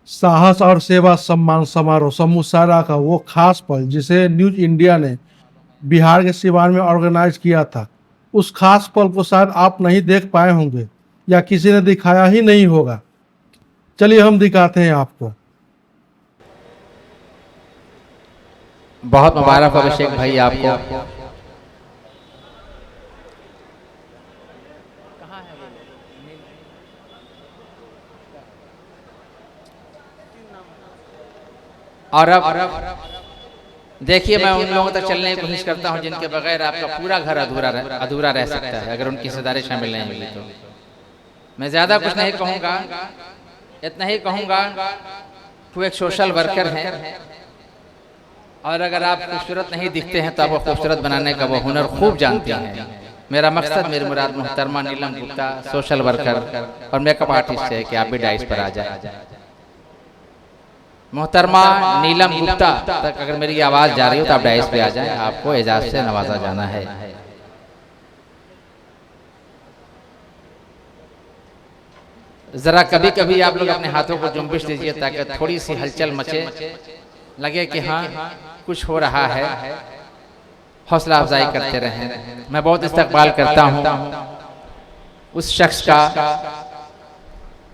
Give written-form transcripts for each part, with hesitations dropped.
साहस और सेवा सम्मान समारोह समूसारा का वो खास पल जिसे न्यूज इंडिया ने बिहार के सिवान में ऑर्गेनाइज किया था, उस खास पल को शायद आप नहीं देख पाए होंगे या किसी ने दिखाया ही नहीं होगा। चलिए हम दिखाते हैं आपको। बहुत मुबारक हो अभिषेक भाई आपको। और अब देखिए, मैं उन लोगों तक चलने की कोशिश करता हूं जिनके बगैर आपका पूरा घर अधूरा रह सकता है, अगर उनकी हिस्सेदारी शामिल नहीं मिली तो। मैं ज्यादा कुछ नहीं कहूंगा, इतना ही कहूंगा वो एक सोशल वर्कर हैं, और अगर आप खूबसूरत नहीं दिखते हैं तो आपको खूबसूरत बनाने का वो हुनर खूब जानती हैं। मेरा मकसद, मेरी मुराद मोहतरमा नीलम गुप्ता सोशल वर्कर और मेकअप आर्टिस्ट है कि आप भी डाइस पर आ जाए। मोहतरमा नीलम गुप्ता तक अगर मेरी आवाज़ जा रही हो तो आप डाइस पे आ जाएं, आपको एजाज से नवाजा जाना है। ज़रा कभी कभी आप लोग अपने हाथों को जुम्बिश दीजिए ताकि थोड़ी सी हलचल मचे, लगे कि हाँ कुछ हो रहा है, हौसला अफजाई करते रहें। मैं बहुत इस्तकबाल करता हूँ उस शख्स का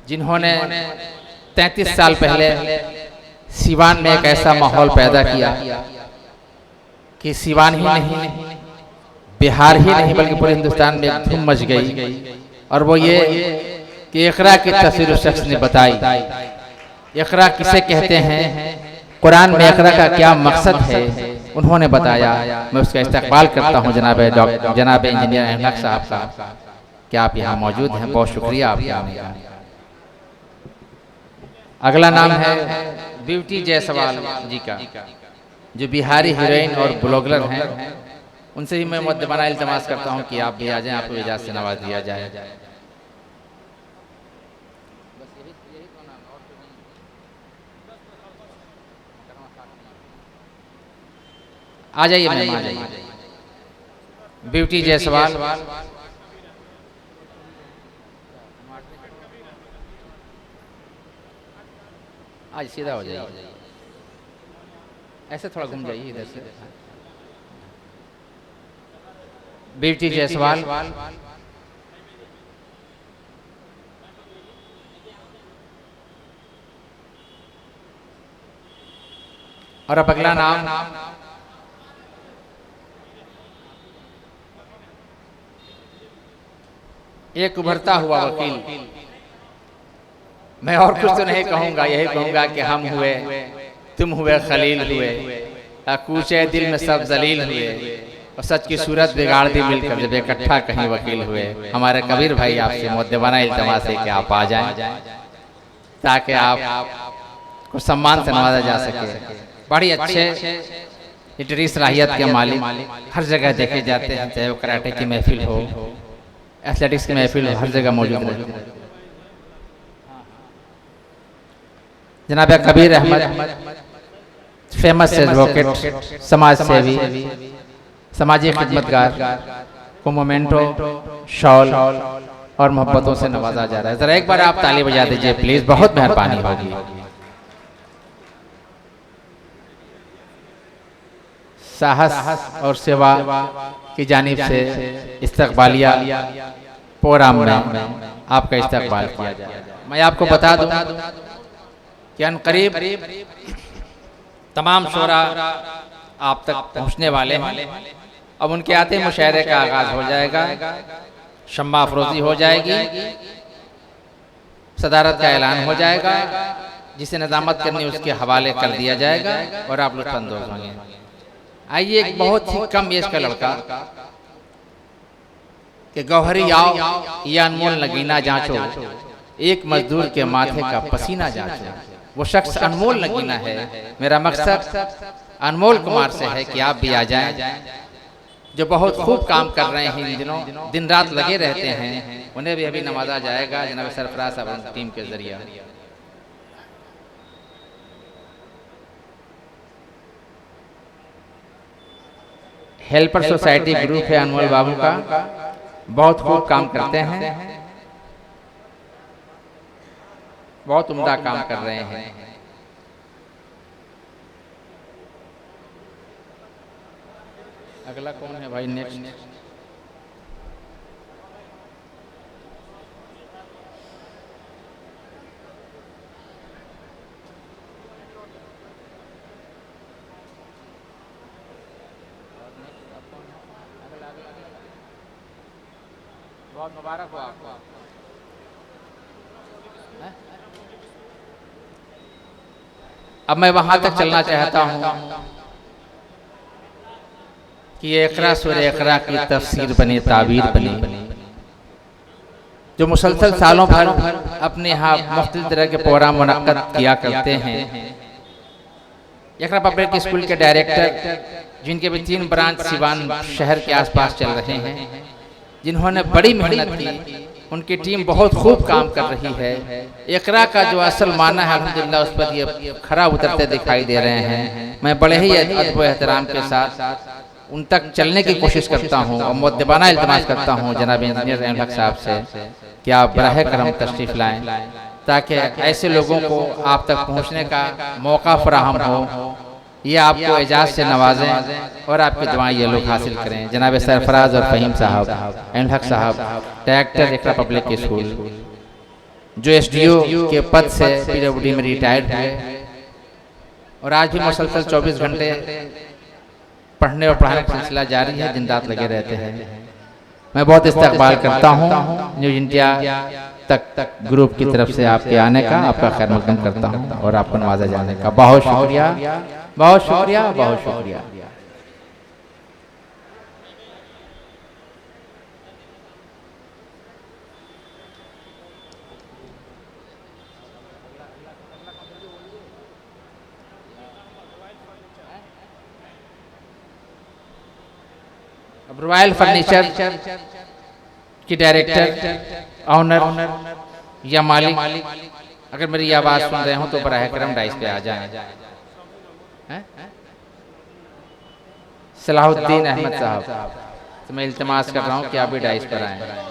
जिन्होंने 33 साल पहले सिवान में एक ऐसा माहौल पैदा किया कि सिवान ही नहीं, बिहार ही नहीं, बल्कि पूरे हिंदुस्तान में एक धूम मच गई। और वो ये कि इकरा की तफसीर उस शख्स ने बताई। इकरा किसे कहते हैं, कुरान में इकरा का क्या मकसद है, उन्होंने बताया। मैं उसका इस्तकबाल करता हूँ जनाब इंजीनियर अहमद साहब का कि आप यहाँ मौजूद हैं। बहुत शुक्रिया आपका। अगला नाम है ब्यूटी जायसवाल जी का, जो बिहारी हीरोइन और ब्लॉगर हैं। उनसे ही मैं मुद्दबाना इल्तमास करता हूं कि आप भी आ जाएं, आपको इजाज़त से नवाज दिया जाए। आ जाइए मैम, आ जाइए। ब्यूटी जायसवाल, आज सीधा हो जाइए, ऐसे थोड़ा घूम जाइए इधर से। ब्यूटी जायसवाल, और अब अगला नाम एक उभरता हुआ वकील। मैं और कुछ तो नहीं कहूंगा, यही कहूंगा कि हम हुए, तुम हुए, खलील हुए, कूचे दिल में सब जलील हुए, और सच की सूरत बिगाड़ दी मिलकर जब इकट्ठा कहीं वकील हुए। हमारे कबीर भाई आपसे मुद्दबाना इल्तमास है कि आप आ जाएं ताकि आप को सम्मान से नवाजा जा सके। बड़ी अच्छे लिटरेरी सलाहियत के मालिक हर जगह देखे जाते हैं, चाहे वो कराटे की महफिल हो, एथलेटिक्स की महफिल हो, हर जगह मौजूद रहते हैं। जनाब कबीर अहमद, फेमस एडवोकेट, समाज सेवी, समाजी खिदमतगार को मोमेंटो, शॉल और मोहब्बतों से नवाजा जा रहा है। जरा एक बार आप ताली बजा दीजिए प्लीज, बहुत मेहरबानी होगी। साहस और सेवा की जानिब से इस्तकबालिया प्रोग्राम में आपका इस्तकबाल किया जाए। मैं आपको बता दूं कि अनकरीब तमाम शोरा आप तक पहुंचने वाले हैं। अब उनके आते मुशायरे का आगाज हो जाएगा, शम्मा अफरोजी हो जाएगी, सदारत का ऐलान हो जाएगा, जिसे निजामत करनी उसके हवाले कर दिया जाएगा और आप लुत्फानंदोज होंगे। आइए, एक बहुत ही कम एज का लड़का कि गौहरी आओ या अनमोल नगीना जांचो, एक मजदूर के माथे का पसीना जांचो। वो शख्स अनमोल नगीना है। मेरा मकसद अनमोल कुमार से है कि आप भी आ जाएं, जो बहुत खूब काम कर रहे हैं इन दिनों, दिन रात लगे रहते हैं। उन्हें भी अभी नवाजा जाएगा जनाब सरफराज साहब टीम के जरिए। हेल्पर सोसाइटी ग्रुप है अनमोल बाबू का, बहुत खूब काम करते हैं। बहुत उम्दा काम कर रहे हैं। अगला कौन है भाई? नेक्स्ट बहुत मुबारक हो आपको। अब मैं वहां तक चलना चाहता हूं कि इक़रा सूरह इक़रा की तफसीर बने, ताबीर बने, जो मुसलसल सालों भर अपने यहाँ मुख्तलिफ तरह के प्रोग्राम मुनक्कद किया करते हैं। इक़रा पब्लिक स्कूल के डायरेक्टर, जिनके भी 3 ब्रांच सिवान शहर के आसपास चल रहे हैं, जिन्होंने बड़ी मेहनत की, उनकी टीम बहुत खूब काम कर रही है। इक़रा का जो असल माना है अल्हम्दुलिल्लाह उस पर ये खरा उतरते दिखाई दे रहे हैं। मैं बड़े ही अदब व एहतराम के साथ उन तक चलने की कोशिश करता हूँ और मुअद्दबाना इल्तिमास करता हूँ जनाब इंजीनियर रहमान हक साहब से कि आप बराह करम तशरीफ़ लाएँ, ताकि ऐसे लोगों को आप तक पहुँचने का मौका फराहम हो, ये आपको एजाज़ से नवाजें और आपकी दुआएं ये लोग हासिल करें। जनाब सरफराज और फ़हीम साहब, रहमान हक साहब, डायरेक्टर इक़रा पब्लिक स्कूल, जो SDO के पद से PWD में रिटायर्ड हुए और आज भी मुसलसल 24 घंटे पढ़ने और पढ़ाने का सिलसिला जारी है, दिन रात लगे रहते हैं। मैं बहुत इस्तकबाल करता हूँ न्यूज़ इंडिया तक ग्रुप की तरफ से आपके आने का, आपका खैर मकदम करता हूँ और आपको नवाजा जाने का बहुत शुक्रिया, बहुत शुक्रिया, बहुत शुक्रिया। अब रॉयल फर्नीचर की डायरेक्टर, ऑनर या मालिक अगर मेरी आवाज़ सुन रहे हो तो बराह करम डाइस पे आ जाएं। सलाहुद्दीन अहमद साहब, तो मैं इल्तिमास कर रहा हूँ कि आप भी डाइस पर आएँ।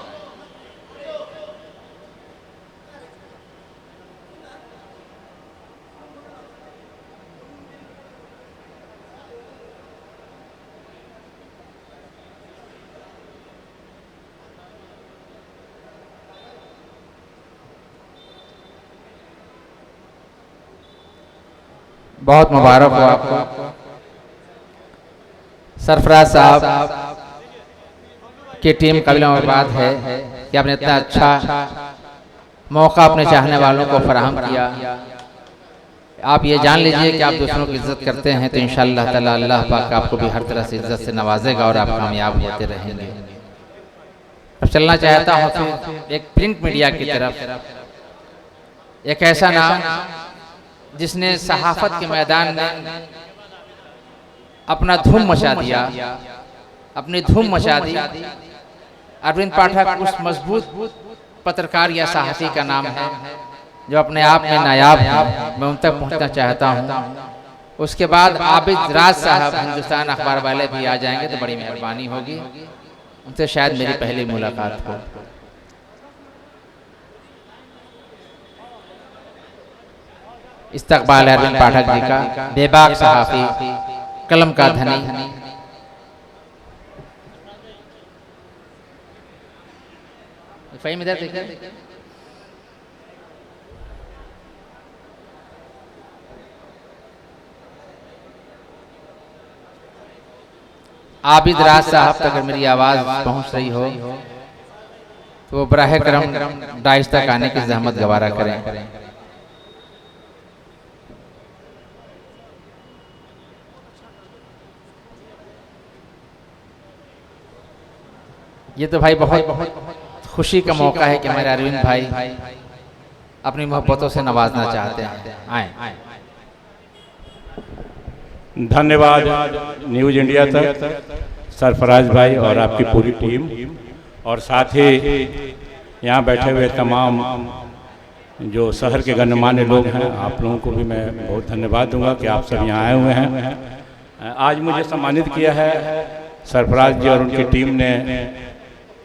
बहुत मुबारक हो आपको। सरफराज साहब की टीम काबिल-ए-बात है कि आपने इतना अच्छा मौका अपने चाहने वालों को फराहम किया। आप ये जान लीजिए कि आप दूसरों की इज्जत करते हैं तो इंशाअल्लाह ताला अल्लाह पाक आपको भी हर तरह से इज्जत से नवाजेगा और आप कामयाब होते रहेंगे। अब चलना चाहता हूँ फिर एक प्रिंट मीडिया की तरफ, एक ऐसा नाम जिसने सहाफत के मैदान में अपना धूम मचा दिया, अपनी धूम मचा दी। अरविंद पाठक उस मजबूत पत्रकार या सहाफ़ी का नाम है जो अपने आप में नायाब है, मैं उन तक पहुंचना चाहता हूं। उसके बाद आबिद राज साहब हिंदुस्तान अखबार वाले भी आ जाएंगे तो बड़ी मेहरबानी होगी, उनसे शायद मेरी पहली मुलाकात हो। इस्तकबाल अरविंद पाठक जी का, बेबाक सहाफ़ी, कलम का धनी। फ़हीम इधर देखिए। आबिद राज साहब तक अगर मेरी आवाज़ पहुंच रही हो तो वो बराह करम डाइस तक आने की जहमत गवारा करें। ये तो भाई बहुत खुशी का मौका है कि मेरे अरविंद भाई अपनी मोहब्बतों से नवाजना चाहते हैं। आए। धन्यवाद न्यूज़ इंडिया तक, सरफराज भाई और आपकी पूरी टीम, और साथ ही यहाँ बैठे हुए तमाम जो शहर के गणमान्य लोग हैं, आप लोगों को भी मैं बहुत धन्यवाद दूंगा कि आप सब यहाँ आए हुए हैं। आज मुझे सम्मानित किया है सरफराज जी और उनकी टीम ने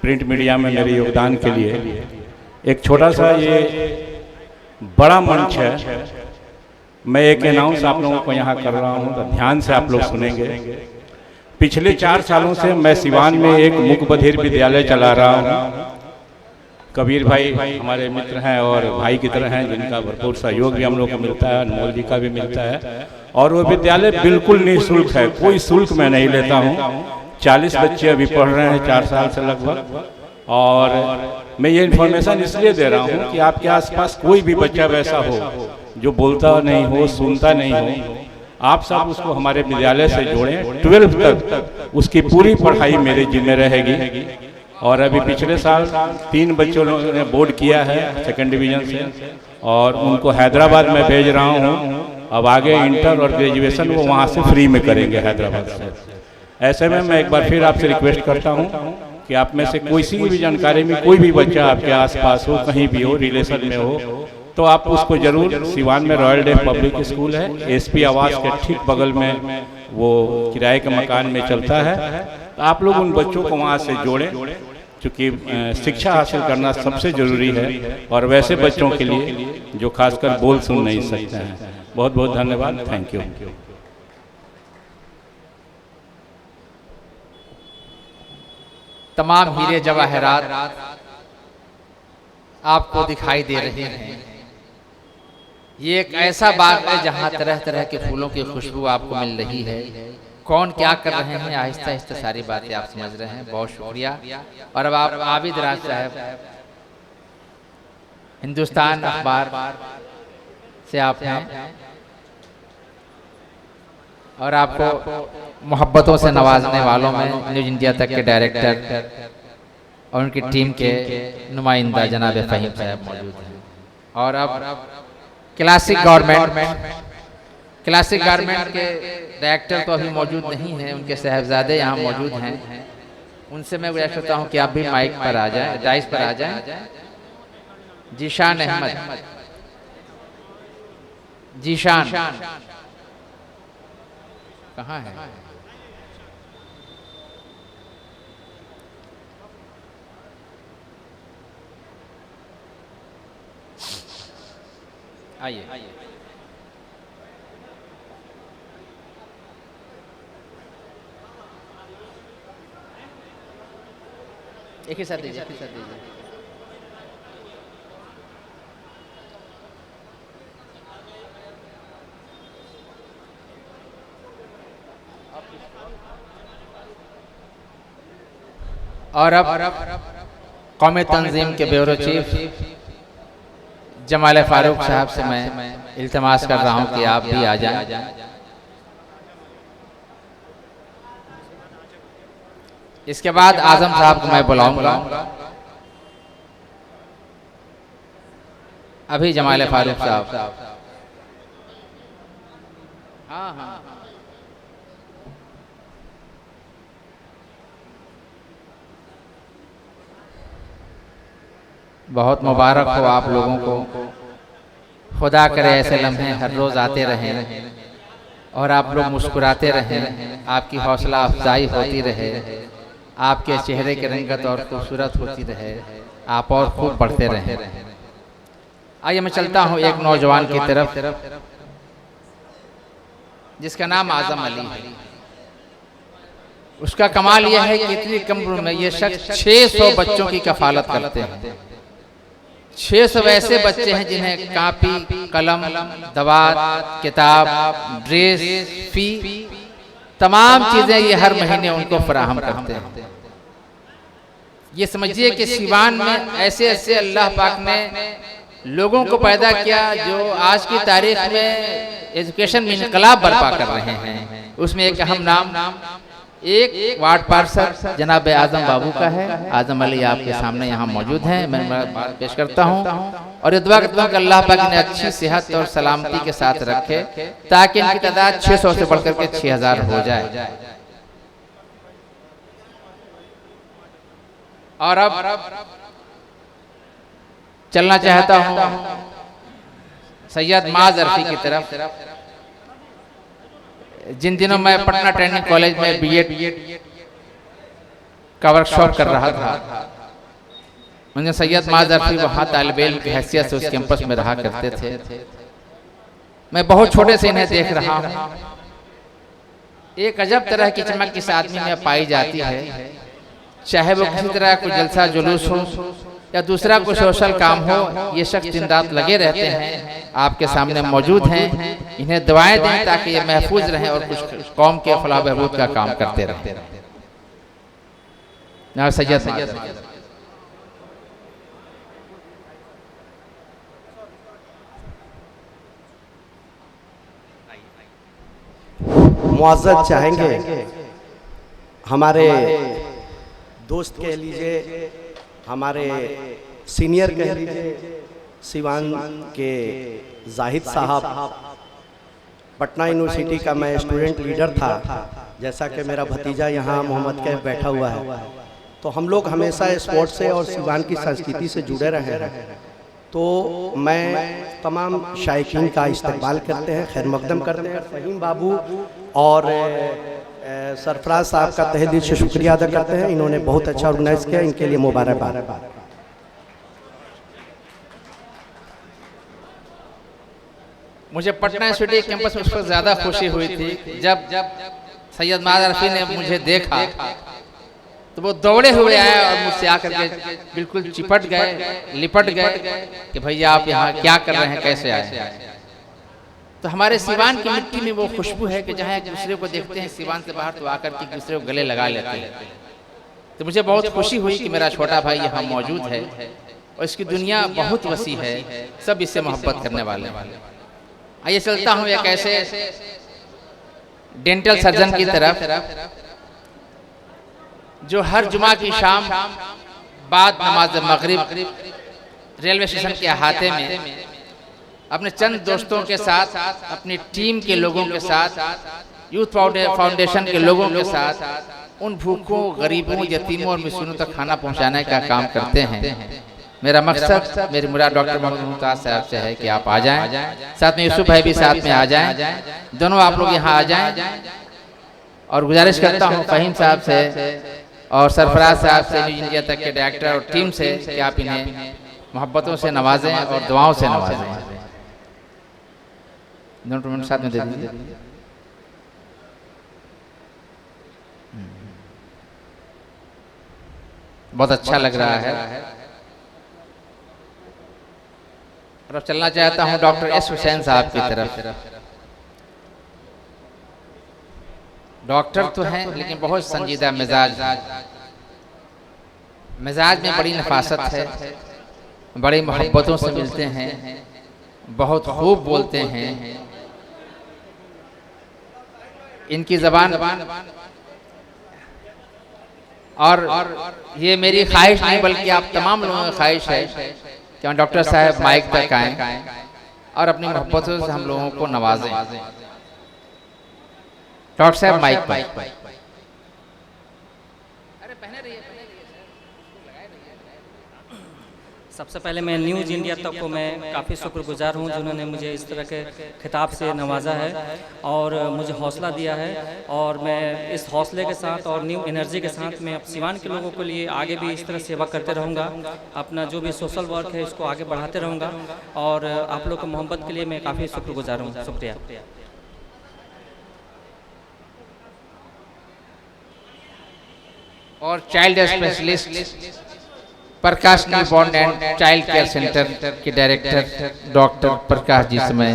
प्रिंट मीडिया में मेरे योगदान के लिए। एक छोटा सा ये बड़ा मंच है। मैं एक अनाउंस आप लोगों को यहाँ कर रहा हूँ, तो ध्यान से आप लोग सुनेंगे। पिछले 4 सालों से मैं सिवान में एक मूक बधिर विद्यालय चला रहा हूँ। कबीर भाई हमारे मित्र हैं और भाई की तरह हैं, जिनका भरपूर सहयोग भी हम लोग को मिलता है, अनमोल जी का भी मिलता है। और वो विद्यालय बिल्कुल निःशुल्क है, कोई शुल्क मैं नहीं लेता हूँ। 40 बच्चे अभी पढ़ रहे हैं 4 साल से लगभग। और मैं ये इन्फॉर्मेशन इसलिए दे रहा हूँ कि आपके आसपास कोई भी बच्चा वैसा हो जो बोलता नहीं हो, सुनता नहीं हो, आप सब उसको हमारे विद्यालय से जोड़ें। 12th तक उसकी पूरी पढ़ाई मेरे जिम्मे रहेगी। और अभी पिछले साल 3 बच्चों ने बोर्ड किया है 2nd डिवीजन से, और उनको हैदराबाद में भेज रहा हूँ। अब आगे इंटर और ग्रेजुएशन वो वहाँ से फ्री में करेंगे हैदराबाद से। ऐसे में मैं एक बार फिर आपसे रिक्वेस्ट करता हूँ कि आप में से किसी भी जानकारी में कोई भी बच्चा आपके आसपास हो, कहीं भी हो, रिलेशन में हो, तो आप उसको जरूर, सिवान में रॉयल डेफ पब्लिक स्कूल है, एसपी आवास के ठीक बगल में वो किराए के मकान में चलता है। तो आप लोग उन बच्चों को वहाँ से जोड़ें, क्योंकि शिक्षा हासिल करना सबसे ज़रूरी है, और वैसे बच्चों के लिए जो खासकर बोल सुन नहीं सकते हैं। बहुत बहुत धन्यवाद, थैंक यू। तमाम हीरे जवाहरात आपको दिखाई दे रहे हैं। ये एक ऐसा बाग है जहाँ तरह तरह के फूलों की खुशबू आपको मिल रही है। कौन क्या कर रहे हैं, आहिस्ता आहिस्ता सारी बातें आप समझ रहे हैं। बहुत शुक्रिया। और अब आप आबिद राज साहब, हिंदुस्तान अखबार से आप हैं, और आपको मोहब्बतों से नवाजने वालों में न्यूज इंडिया तक के डायरेक्टर और उनकी टीम के नुमाइंदा जनाब फ़हीम साहब मौजूद हैं। और अब क्लासिक गारमेंट के डायरेक्टर तो अभी मौजूद नहीं हैं, उनके साहबजादे यहाँ मौजूद हैं। उनसे मैं गुजारिश करता हूँ कि आप भी माइक पर आ जाएं, डाइस पर आ जाएं। जीशान अहमद, जीशान कहाँ है? आइए। एक ही साथ दीजिए, एक ही साथ दीजिए। और अब कौमी तंजीम के ब्यूरो चीफ जमाल फारूक साहब से मैं इल्तिमास कर रहा हूं कि आप भी आ जाएं। इसके बाद आजम साहब को मैं बुलाऊंगा। अभी जमाल फारूक साहब, हाँ, बहुत मुबारक हो आप लोगों को। खुदा करे ऐसे लम्हे हर रोज़ आते रहें और आप लोग मुस्कुराते रहें, आपकी हौसला अफजाई होती रहे, आपके चेहरे की रंगत और खूबसूरत होती रहे, आप और खूब बढ़ते रहें। आइए मैं चलता हूँ एक नौजवान की तरफ जिसका नाम आजम अली है। उसका कमाल यह है कि इतनी कम उम्र में ये शख्स 600 बच्चों की कफालत करते हैं। 600 वैसे बच्चे हैं जिन्हें कापी, कलम, दवात, किताब, ड्रेस, फी, तमाम चीजें ये हर महीने उनको फराहम करते हैं। ये समझिए कि सिवान में ऐसे ऐसे अल्लाह पाक ने लोगों को पैदा किया जो आज की तारीख में एजुकेशन में इनकलाब बर्पा कर रहे हैं। उसमें एक अहम नाम एक वार्ड पार्षद जनाब आजम बाबू का है। आजम अली आपके सामने यहाँ मौजूद हैं। मैं बात पेश करता हूँ और ये दुआ करता हूँ कि अल्लाह पाक ने अच्छी सेहत और सलामती के साथ रखे ताकि इनकी तादाद 600 से बढ़कर के 6000 हो जाए। और अब चलना चाहता हूँ सैयद माज अरफी की तरफ। जिन दिनों मैं पटना ट्रेनिंग कॉलेज में बीएड का वर्कशॉप कर रहा था, मुझे सैयद माज अरफी वहाँ तालिब इल्म की हैसियत से उस कैंपस में रहा करते थे। मैं बहुत छोटे से इन्हें देख रहा हूँ। एक अजब तरह की चमक इस आदमी में पाई जाती है, चाहे वो किसी तरह कोई जलसा जुलूस हो या दूसरा कोई सोशल काम हो, ये शख्स दिन रात लगे रहते हैं। आपके सामने मौजूद हैं, इन्हें दुआएं दें ताकि ये महफूज रहें और कुछ कौम के फलाह बहबूद का काम करते रहें। ना सैयद मुआज़्ज़त चाहेंगे हमारे दोस्त कह लीजिए, हमारे सीनियर कह लीजिए, सिवान के जाहिद साहब, पटना यूनिवर्सिटी का मैं स्टूडेंट लीडर था, जैसा कि मेरा भतीजा यहाँ मोहम्मद कैफ बैठा हुआ है। तो हम लोग हमेशा स्पोर्ट्स से और सिवान की संस्कृति से जुड़े रहे हैं। तो मैं तमाम शायकीन का इस्तकबाल करते हैं, खैर मकदम करते हैं। फ़हीम बाबू और सरफराज साहब का तहे दिल से शुक्रिया अदा करते हैं, इन्होंने बहुत अच्छा ऑर्गेनाइज किया, इनके लिए मुबारकबाद। मुझे पटना यूनिवर्सिटी कैंपस में उस पर ज़्यादा खुशी हुई थी जब सैयद माज अरफी ने मुझे देखा तो वो दौड़े हुए आए और मुझसे आकर के बिल्कुल चिपट गए, लिपट गए कि भैया आप यहाँ क्या कर रहे हैं, कैसे आए। तो हमारे सिवान की मिट्टी में वो खुशबू है कि जहाँ एक दूसरे को देखते हैं सिवान से बाहर तो आकर के एक दूसरे को गले लगा लेते हैं। तो मुझे बहुत खुशी हुई कि मेरा छोटा भाई यहाँ मौजूद है और इसकी दुनिया बहुत वसी है, सब इससे मोहब्बत करने वाले। आइए चलता हूँ एक ऐसे डेंटल सर्जन की तरफ जो हर जुमा की शाम बाद नमाज मगरिब रेलवे स्टेशन के अहाते में अपने चंद दोस्तों के साथ, अपनी टीम के लोगों के साथ, यूथ फाउंडेशन के लोगों के साथ उन भूखों, गरीबों, यतीमों और मिस्कीनों तक खाना पहुंचाने का काम करते हैं। मेरा मकसद, मेरी मुराद डॉक्टर मोहम्मद मुमताज साहब से है कि आप आ जाएं, साथ में यूसुफ भाई भी साथ में आ जाएं, दोनों आप लोग यहाँ आ जाएं। और गुजारिश करता हूँ फ़हीम साहब से और सरफराज साहब से, न्यूज इंडिया तक के डायरेक्टर और टीम से कि आप इन्हें मोहब्बतों से नवाजें और दुआओं से नवाजें। दोनों मिनट साथ में दे दीजिए। बहुत अच्छा लग रहा है। और अब चलना चाहता हूं डॉक्टर एस हुसैन साहब की तरफ। डॉक्टर तो हैं लेकिन बहुत संजीदा मिजाज में बड़ी नफासत है, बड़ी मोहब्बतों से मिलते हैं, बहुत खूब बोलते हैं। इनकी ज़बान और ये मेरी ख्वाहिश नहीं बल्कि आप तमाम लोगों की ख्वाहिश है कि हम डॉक्टर साहब माइक तक आएँ और अपनी मोहब्बतों से हम लोगों को नवाजें। डॉक्टर साहब माइक पर। सबसे पहले मैं न्यूज़ इंडिया तक को मैं काफ़ी शुक्रगुजार हूँ जिन्होंने मुझे इस तरह के खिताब से नवाजा है और मुझे हौसला दिया है। और मैं इस हौसले के साथ और न्यू एनर्जी के साथ मैं सिवान के लोगों के लिए आगे भी इस तरह सेवा करते रहूँगा। अपना जो भी सोशल वर्क है इसको आगे बढ़ाते रहूँगा और आप लोग की मोहब्बत के लिए मैं काफ़ी शुक्रगुजार हूँ। शुक्रिया। और child specialist Prakash newborn and child care centre के डायरेक्टर डॉक्टर प्रकाश जी से मैं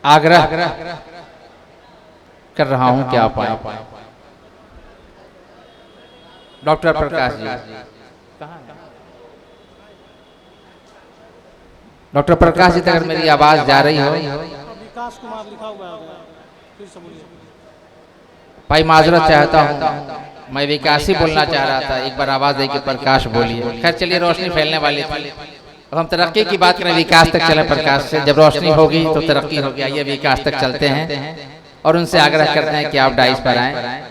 आग्रह कर रहा हूं कि आप आए। डॉक्टर प्रकाश जी, डॉक्टर प्रकाश जी, अगर मेरी आवाज जा रही हो। विकास कुमार लिखा हुआ है, फिर से बोलिए। भाई माजरत चाहता हूँ, मैं विकास ही बोलना चाह रहा था, एक बार आवाज दे के प्रकाश बोलिए। खैर चलिए, रोशनी फैलने वाली थी, अब हम तरक्की की बात करें, विकास तक चले प्रकाश से। जब रोशनी होगी तो तरक्की होगी। आइए विकास तक चलते हैं और उनसे आग्रह करते हैं कि आप डाइस पर आएँ।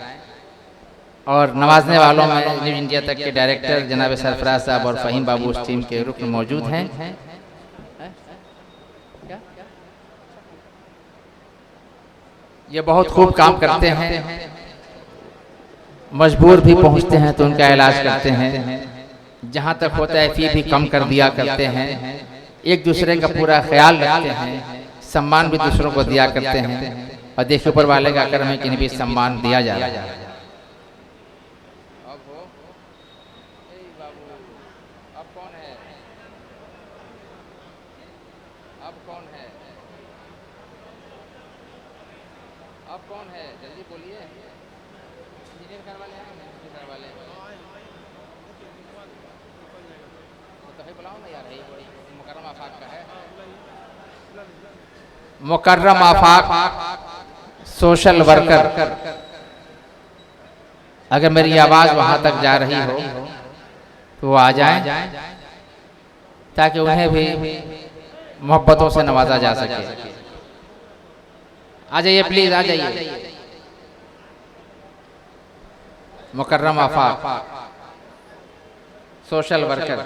और नवाजने वालों में न्यूज इंडिया तक के डायरेक्टर जनाब सरफराज साहब और फ़हीम बाबू उस टीम के रुकन मौजूद हैं। ये बहुत खूब काम करते हैं, मजबूर भी पहुंचते हैं तो उनका इलाज करते हैं। जहाँ तक होता है फी भी कम कर दिया करते हैं, एक दूसरे का पूरा ख्याल रखते हैं, सम्मान भी दूसरों को दिया करते हैं। और देखिए ऊपर वाले का कर्म है कि इन्हें भी सम्मान दिया जा रहा है। अब कौन है जल्दी बोलिए। इंजीनियर घर वाले हैं नहीं घर वाले तो है बुलाओ ना यार। मुकर्रम आफाक का है, मुकर्रम आफाक सोशल वर्कर। अगर मेरी आवाज वहां तक जा रही हो तो वो आ जाएं ताकि उन्हें भी मोहब्बतों से नवाजा जा सके। आ जाइए प्लीज, आ जाइए। Mukarram Afaq social worker.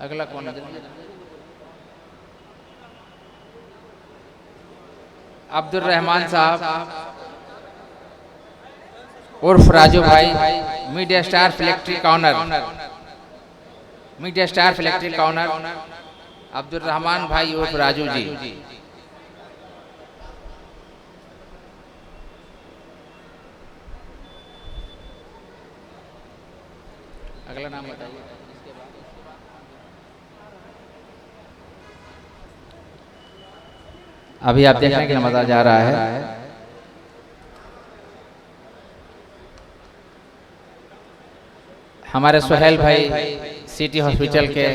अगला कौन है? अब्दुल रहमान साहब उर्फ राजू भाई, मीडिया स्टार फ्लैक्ट्री कॉर्नर। मीडिया स्टार फ्लैक्ट्री कॉर्नर अब्दुल रहमान भाई उर्फ राजू जी। अगला नाम बताइए। अभी आप देख रहे हैं कि नमाज़ा जा रहा है। हमारे सुहेल भाई सिटी हॉस्पिटल के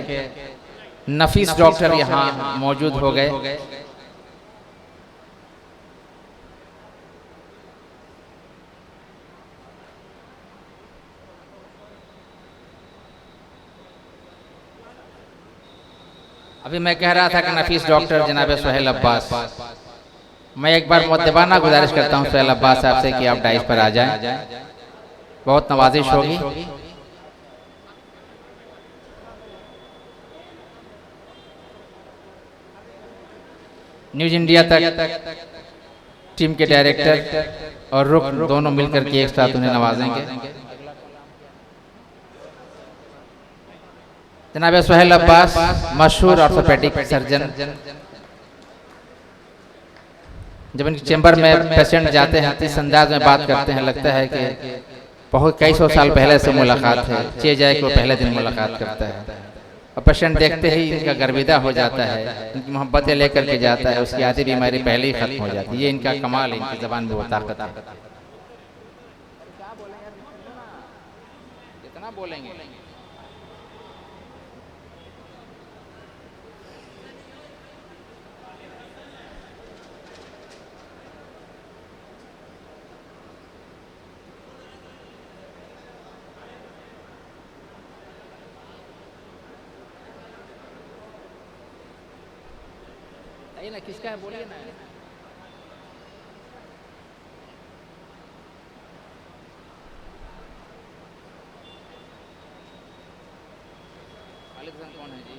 नफीस डॉक्टर यहाँ मौजूद हो गए। अभी मैं कह रहा था कि नफीस डॉक्टर जनाब सुहेल अब्बास, मैं एक बार मुद्दबाना गुजारिश करता हूँ सुहेल अब्बास साहब से कि आप डाइस पर आ जाएं, बहुत नवाजिश होगी। न्यूज इंडिया तक टीम के डायरेक्टर और रुक दोनों मिलकर के एक साथ उन्हें नवाजेंगे। जनाब सुहेल अब्बास मशहूर ऑर्थोपेडिक सर्जन, जब इनके चैम्बर में पेशेंट जाते हैं तो इस अंदाज में बात करते हैं, लगता है कि बहुत कई सौ साल पहले से मुलाकात है। चे जाए कि वो पहले दिन मुलाकात करता है और पेशेंट देखते ही इनका गर्विदा हो जाता है, इनकी मोहब्बतें लेकर के जाता है, उसकी आधी बीमारी पहले ही खत्म हो जाती है। ये इनका कमाल है, इनकी जबान में वो ताकत है। कितना बोलेंगे? ना किसका है बोलिए ना। खालिद खान कौन है जी?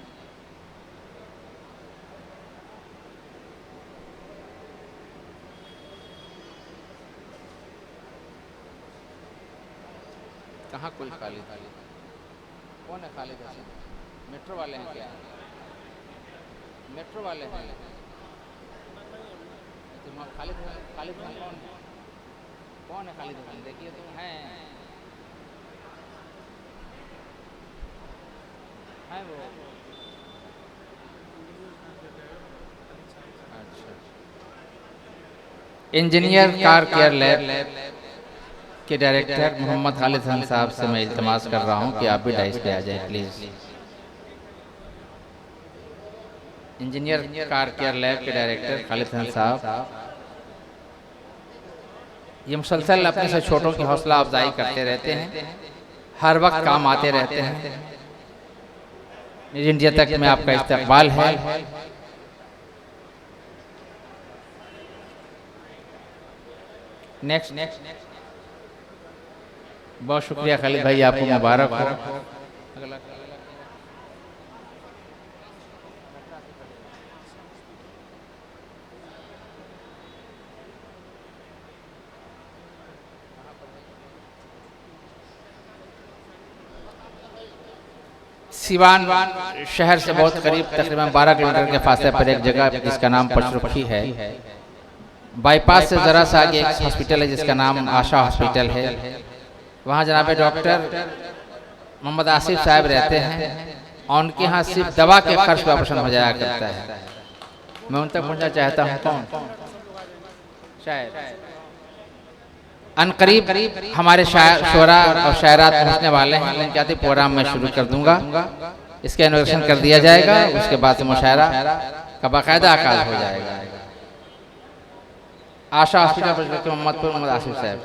कहाँ कोई खालिद? कौन है खालिद? मेट्रो वाले हैं क्या? मेट्रो वाले हैं। खालिद खालिद खान कौन है? कौन है खालिद खान? देखिए तो हैं वो। अच्छा, इंजीनियर कार केयर लैब के डायरेक्टर मोहम्मद खालिद खान साहब से मैं इल्तिमास कर रहा हूं कि आप भी डाइस पे आ जाएं please. Engineer car care lab के डायरेक्टर खालिद खान साहब, ये मुसलसल अपने से छोटों की हौसला अफजाई करते रहते हैं, हर वक्त काम आते रहते हैं। न्यूज इंडिया तक में आपका इस्तकबाल है। नेक्स्ट बहुत शुक्रिया खालिद भाई, आपको मुबारक हो। अगला सिवान शहर से बहुत करीब तकरीबन 12 किलोमीटर के फासले पर एक जगह जिसका नाम पचरुखी है। बाईपास से ज़रा सा आगे एक हॉस्पिटल है जिसका नाम आशा हॉस्पिटल है। वहाँ जनाब डॉक्टर मोहम्मद आसिफ साहब रहते हैं और उनके यहाँ सिर्फ दवा के खर्च पर ऑपरेशन हो जाया करता है। मैं उन तक पहुँचना चाहता हूँ। कौन शायद अनकरीब हमारे शोरा और शायरात पहुँचने वाले हैं। उनके आते प्रोग्राम मैं शुरू कर दूंगा, इसका इनोवेशन कर दिया जाएगा, उसके बाद से मुशायरा का बाकायदा आगाज हो जाएगा। आशा हॉस्पिटल पर मोहम्मद आसिफ साहब।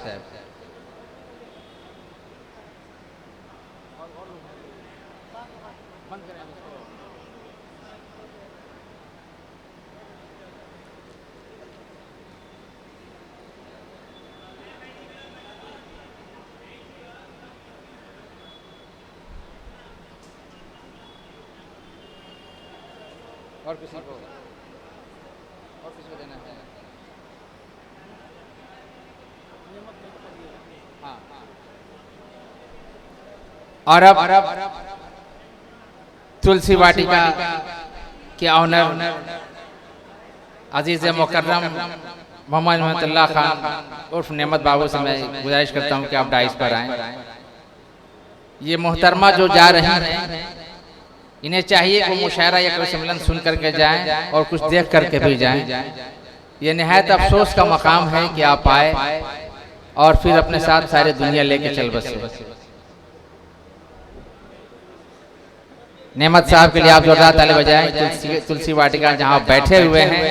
और किसी को देना है? हाँ। और अब तुलसी वाटिका के ऑनर अजीज मुकर्रम मोहम्मद मोहम्मदुल्लाह खान उर्फ नेमत बाबू से मैं गुजारिश करता हूँ कि आप डाइस पर आएँ। ये मोहतरमा जो जा रही हैं, इन्हें चाहिए कि मुशायरा या कोई सम्मेलन सुन करके जाएं और कुछ देख करके भी जाएं। ये निहायत अफसोस का मकाम है कि आप आए और फिर अपने साथ सारी दुनिया लेके चल बसे। नेमत साहब के लिए आप जोरदार ताली बजाएं। तुलसी वाटिका जहां बैठे हुए हैं,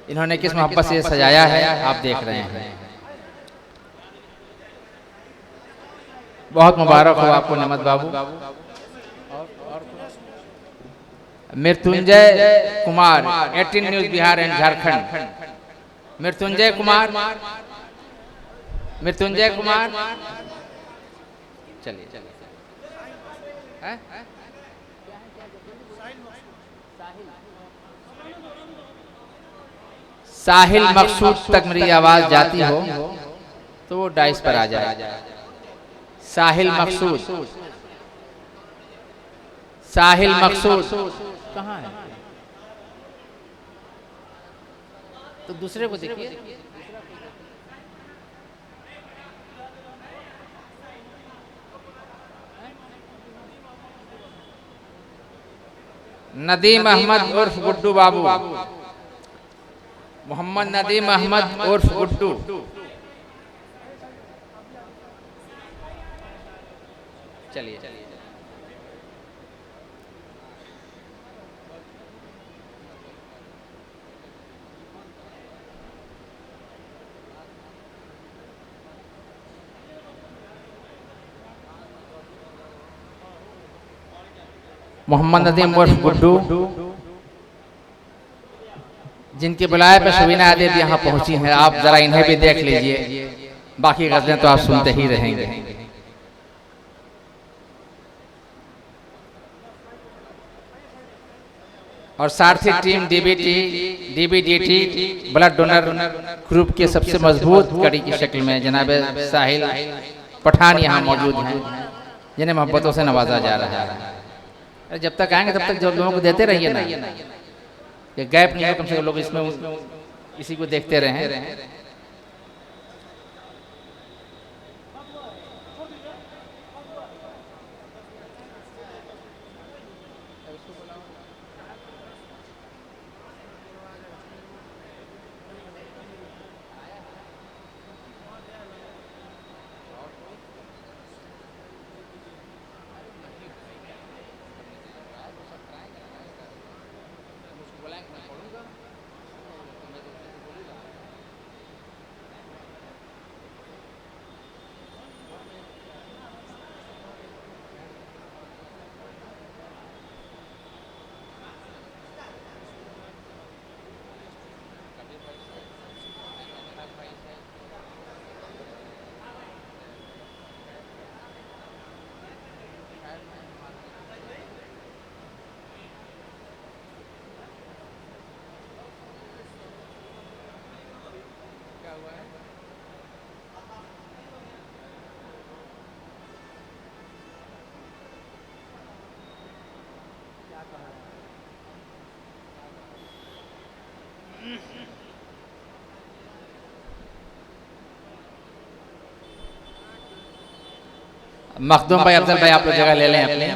इन्होंने किस मोहब्बत से सजाया है आप देख रहे हैं। बहुत मुबारक हो आपको नेमत बाबू। Mrityunjay Kumar 18 news Bihar and Jharkhand. मृत्युंजय कुमार चलिए साहिल मकसूद तक मेरी आवाज जाती हो तो वो डाइस पर आ जाए। साहिल मकसूद कहाँ है? तो दूसरे को देखिए। नदीम अहमद उर्फ गुड्डू बाबू। मोहम्मद नदीम अहमद उर्फ गुड्डू। चलिए मोहम्मद नदीम उर्फ गुड्डू, जिनके बुलाए पर शबीना आदिब यहाँ पहुंची हैं। आप जरा इन्हें भी देख लीजिए, बाकी गज़लें तो आप सुनते ही रहेंगे। और सारथी टीम डीबीडीटी ब्लड डोनर ग्रुप के सबसे मजबूत कड़ी की शक्ल में जनाब साहिल पठान यहाँ मौजूद हैं, जिन्हें मोहब्बतों से नवाजा जा रहा है। जब तक आएंगे तब तक जो लोगों को देते रहिए ना, ये गैप नहीं है, कम से कम लोग इसमें इसी को देखते रहें। मखदूम भाई, अफजल भाई, आप लोग जगह ले लें अपने।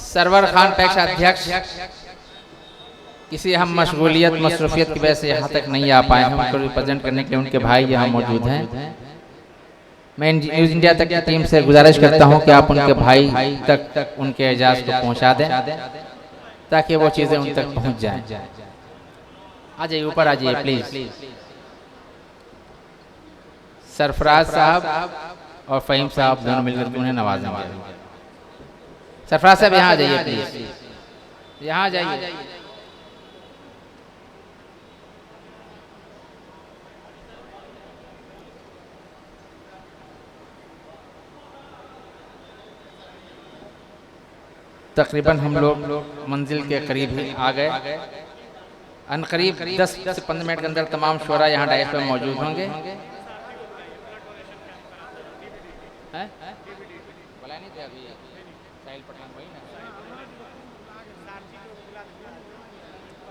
सरवर खान पैक्स अध्यक्ष, किसी हम मशगूलियत मसरूफियत की वजह से यहाँ तक नहीं आ पाए हैं। उनको रिप्रेजेंट करने के लिए उनके भाई यहाँ मौजूद हैं। मैं न्यूज़ इंडिया तक की टीम से गुजारिश करता हूँ कि आप उनके भाई तक उनके एजाज को पहुँचा दें, ताकि वो चीज़ें उन तक पहुँच जाएं। आ जाइए, ऊपर आ जाइए प्लीज़। सरफराज साहब और फ़हीम साहब दोनों मिलकर उन्हें नवाजेंगे। सरफराज साहब यहाँ आ जाइए प्लीज़, यहाँ आ जाइए। तकरीबन हम लोग मंजिल के करीब ही आ गए। अनकरीब 10 से 15 मिनट के अंदर तमाम शोरा यहाँ डाइस पर मौजूद होंगे।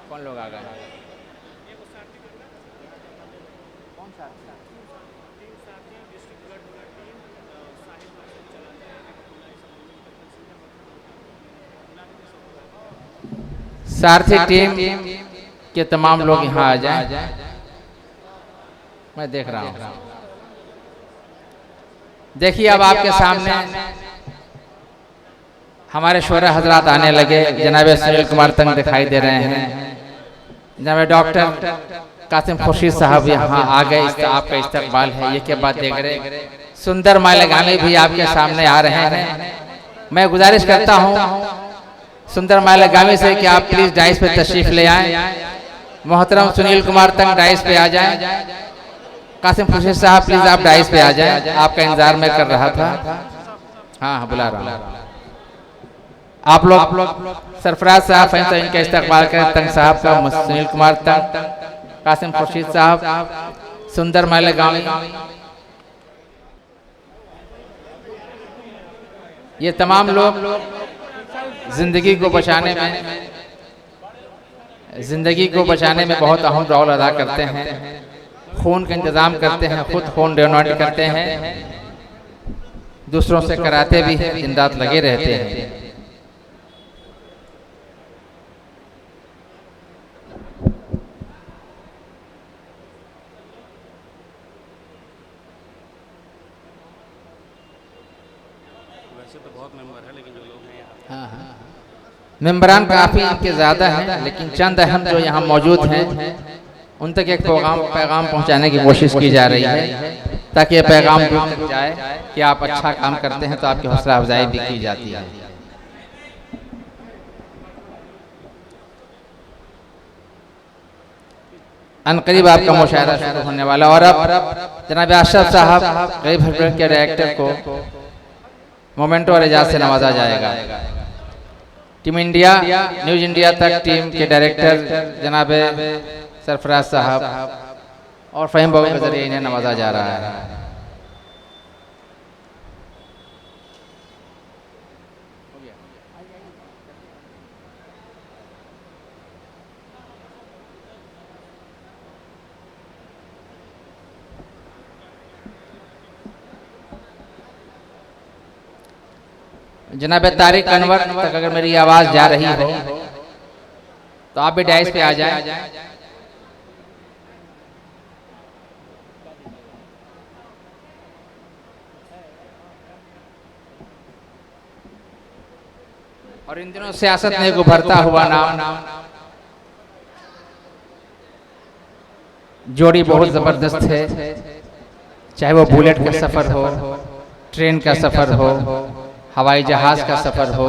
कौन लोग आ गए? सारथी टीम के तमाम लोग यहाँ आ जाएं। मैं देख रहा हूँ। देखिए, अब आपके सामने हमारे शोरा हजरात आने लगे। जनाब सुनील कुमार तंग दिखाई दे रहे हैं। जनाब डॉक्टर कासिम खुर्शीद साहब यहाँ आ गए। आपका इस्तकबाल है। ये क्या बात देख रहे? सुंदर मालेगामी भी आपके सामने आ रहे हैं। मैं गुजारिश करता हूँ सुंदर मालेगामी से कि आप प्लीज डाइस पे तशरीफ ले आएं। मोहतरम सुनील कुमार तंग डाइस पे आ जाएं। कासिम खुर्शीद साहब प्लीज आप डाइस पे आ जाएं। आपका इंतजार मैं कर रहा था। हाँ, बुला रहा हूँ। आप लोग सरफराज साहब, फ़हीम साहब, इनका इस्तकबाल करें। तंग साहब का, सुनील कुमार तंग, कासिम खुर्शीद साहब, सुंदर मालेगामी, ये तमाम लोग जिंदगी को बचाने में बहुत अहम रोल अदा करते हैं। खून का इंतज़ाम करते हैं, खुद खून डोनेट करते हैं, दूसरों से कराते भी हैं, दिन रात लगे रहते हैं। मेंबरान काफ़ी इनके ज़्यादा हैं, लेकिन चंद अहम जो यहाँ मौजूद हैं उन तक एक पैगाम पहुँचाने की कोशिश की जा रही है, ताकि ये पैगाम दूर तक जाए कि आप अच्छा काम करते हैं तो आपकी हौसला अफजाई भी की जाती है। अनकरीब आपका मुशायरा शुरू होने वाला। और अब जनाब अशरफ साहब गरीब हस्बैंड के डायरेक्टर को मोमेंटो और एजाज से नवाजा जाएगा। टीम इंडिया, न्यूज़ इंडिया तक टीम के डायरेक्टर जनाब सरफराज साहब और फ़हीम बाबू के जरिए इन्हें नवाजा जा रहा है। जनाब तारिक अनवर तक अगर मेरी आवाज़ जा रही हो तो आप भी डाइस पे आ जाएं। और इन दिनों सियासत में एक उभरता हुआ नाम, जोड़ी बहुत ज़बरदस्त है। चाहे वो बुलेट का सफ़र हो, ट्रेन का सफ़र हो, हवाई जहाज़ का सफ़र हो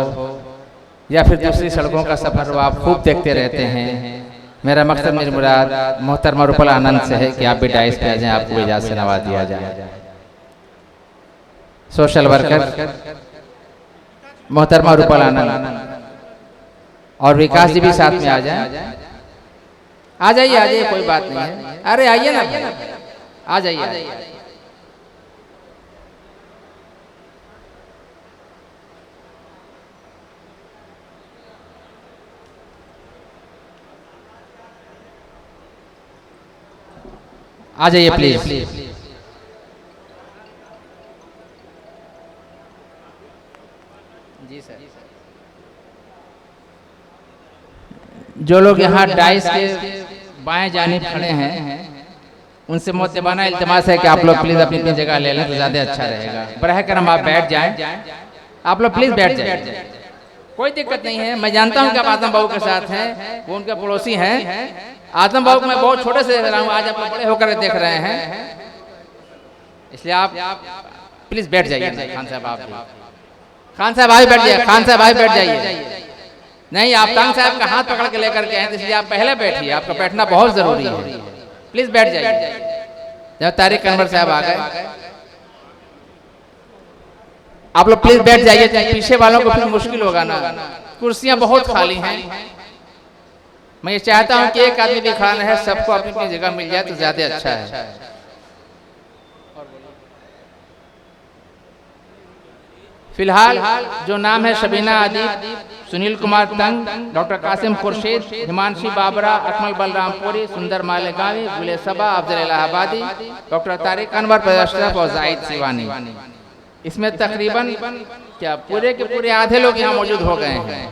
या फिर दूसरी सड़कों का सफ़र हो, आप खूब देखते रहते हैं। मेरा मकसद, मेरी मुराद मोहतरमा रुपल आनंद से है कि आप भी डाइस पे आ जाएं, आपको इजाज़त से नवाज दिया जाए। सोशल वर्कर मोहतरमा रुपल आनंद और विकास जी भी साथ में आ जाएं। आ जाइए, कोई बात नहीं है। अरे आइए ना भाई, आ जाइए। आ जाइए प्लीज। Ji sir. जो लोग यहाँ डाइस के बाएं जानिब खड़े हैं, उनसे मोहतबाना इल्तिमास है कि आप लोग प्लीज अपनी अपनी जगह ले लें तो ज्यादा अच्छा रहेगा। बरह करम आप बैठ जाएं, आप लोग प्लीज बैठ जाएं, कोई दिक्कत नहीं है। मैं जानता हूँ कि आप आजम बाबू के साथ हैं, वो उनके पड़ोसी हैं। आजम बाबू को मैं बहुत छोटे से देख रहा हूँ, आज आप लोग बड़े होकर देख रहे हैं, इसलिए आप प्लीज बैठ जाइए। खान साहब आप भी बैठ जाइए। खान साहब बैठ जाइए। नहीं, आप तंग साहब का हाथ पकड़ के लेकर के हैं, इसलिए आप पहले बैठिए, आपका बैठना बहुत जरूरी है। प्लीज बैठ जाइए। जब तारिक अनवर साहब आ गए, आप लोग प्लीज बैठ जाइए, पीछे वालों को फिर मुश्किल होगा ना, कुर्सियां बहुत खाली हैं। मैं ये चाहता हूं कि एक आदमी भी खड़ा है, सबको अपनी अपनी जगह मिल जाए तो ज्यादा अच्छा है। फिलहाल जो नाम है शबीना आदिब, सुनील कुमार तंग, डॉक्टर कासिम खुर्शीद, हिमांशी बाबरा, अकमल बलरामपुरी, सुंदर मालेगावी, गुले सबा, अफजल इलाहाबादी, डॉक्टर तारिक अनवर, परवेज अशरफ और जाहिद सिवानी। इसमें तकरीबन क्या पूरे के पूरे आधे लोग यहाँ मौजूद हो गए हैं।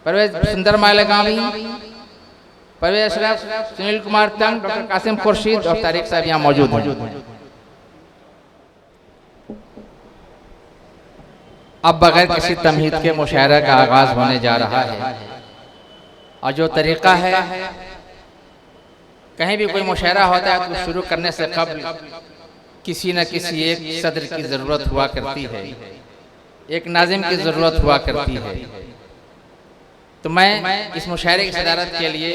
परवेज, सुंदर मालेगावी, परवेज अशरफ, सुनील कुमार तंग, डॉक्टर कासिम खुर्शीद और तारिक साहब यहाँ मौजूद हैं। अब बगैर किसी तमहीद के मुशायरा का आगाज होने जा रहा है, और जो तरीका है, कहीं भी कोई मुशायरा होता है तो शुरू करने से कबल किसी न किसी एक सदर की जरूरत हुआ करती है, एक नाजिम की जरूरत हुआ करती है। तो मैं इस मुशायरे की सदारत के लिए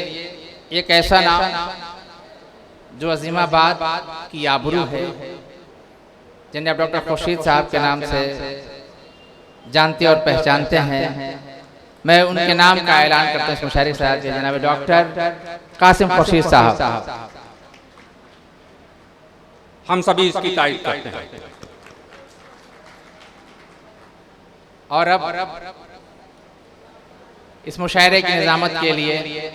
एक ऐसा नाम जो अजीमाबाद की आबरू है, जिन्हें आप डॉक्टर खुर्शीद साहब के नाम से जानते और पहचानते हैं, मैं उनके नाम का ऐलान करता हूँ इस मुशायरे के साथ, जनाब डॉक्टर कासिम खुर्शीद साहब। हम सभी इसकी तारीफ करते हैं। और अब इस मुशायरे की निजामत के लिए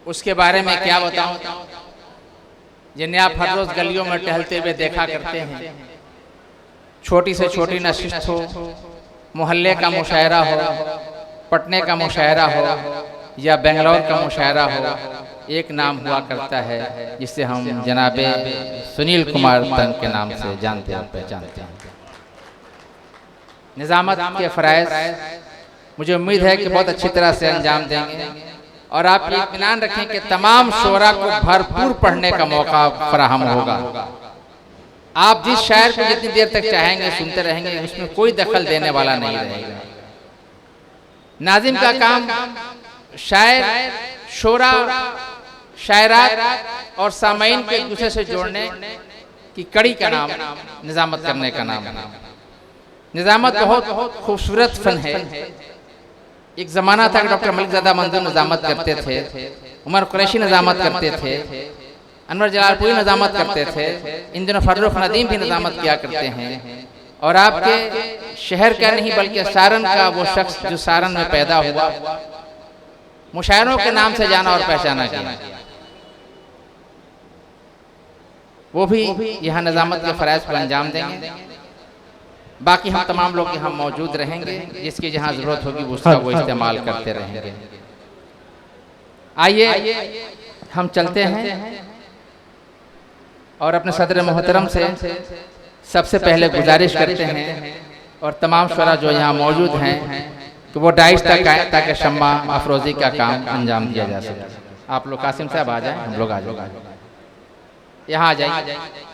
उसके बारे में क्या बताऊं, जिन्हें आप हर रोज गलियों में टहलते हुए देखा करते हैं। छोटी से छोटी नशिस्त हो, मोहल्ले का मुशायरा हो, पटने का मुशायरा हो या बेंगलोर का मुशायरा हो, एक नाम हुआ करता है जिसे हम जनाबे सुनील कुमार तंग के नाम से जानते और पहचानते हैं। निजामत के फराइज मुझे उम्मीद है कि बहुत अच्छी तरह से अंजाम देंगे, और आप ये इत्मीनान रखें कि तमाम शोरा को भरपूर पढ़ने का मौका फराहम होगा। आप जिस शायर को जितनी देर तक चाहेंगे सुनते रहेंगे, उसमें कोई दखल देने वाला नहीं रहेगा। नाजिम का काम शायर, शोरा, शायरात और सामाइन को एक दूसरे से जोड़ने की कड़ी का नाम निजामत करने का नाम है। निजामत बहुत खूबसूरत फन है। एक जमाना था कि डॉक्टर मलिकज़ादा मंजूर निजामत करते थे, उमर कुरैशी निजामत करते थे, अनवर जलालपुरी निजामत करते थे, इन दिनों फर्रुख नदीम भी निजामत किया करते हैं। और आपके शहर का नहीं बल्कि सारन का वो शख्स जो सारन में पैदा हुआ, मुशायरों के नाम से जाना और पहचाना गया, वो भी यहाँ निजामत के फराइज को अंजाम देंगे। बाकी हम तमाम लोग यहाँ मौजूद रहेंगे, जिसकी जहाँ जरूरत होगी उसका वो इस्तेमाल करते रहेंगे। आइए हम चलते हैं और अपने सदर मोहतरम से सबसे पहले गुजारिश करते हैं, और तमाम शुरा जो यहाँ मौजूद हैं कि वो डाइस तक आए ताकि शम्मा अफरोज़ी का काम अंजाम दिया जा सके। आप लोग कासिम साहब आ जाएं, हम लोग आ जाए, यहाँ आ जाइए।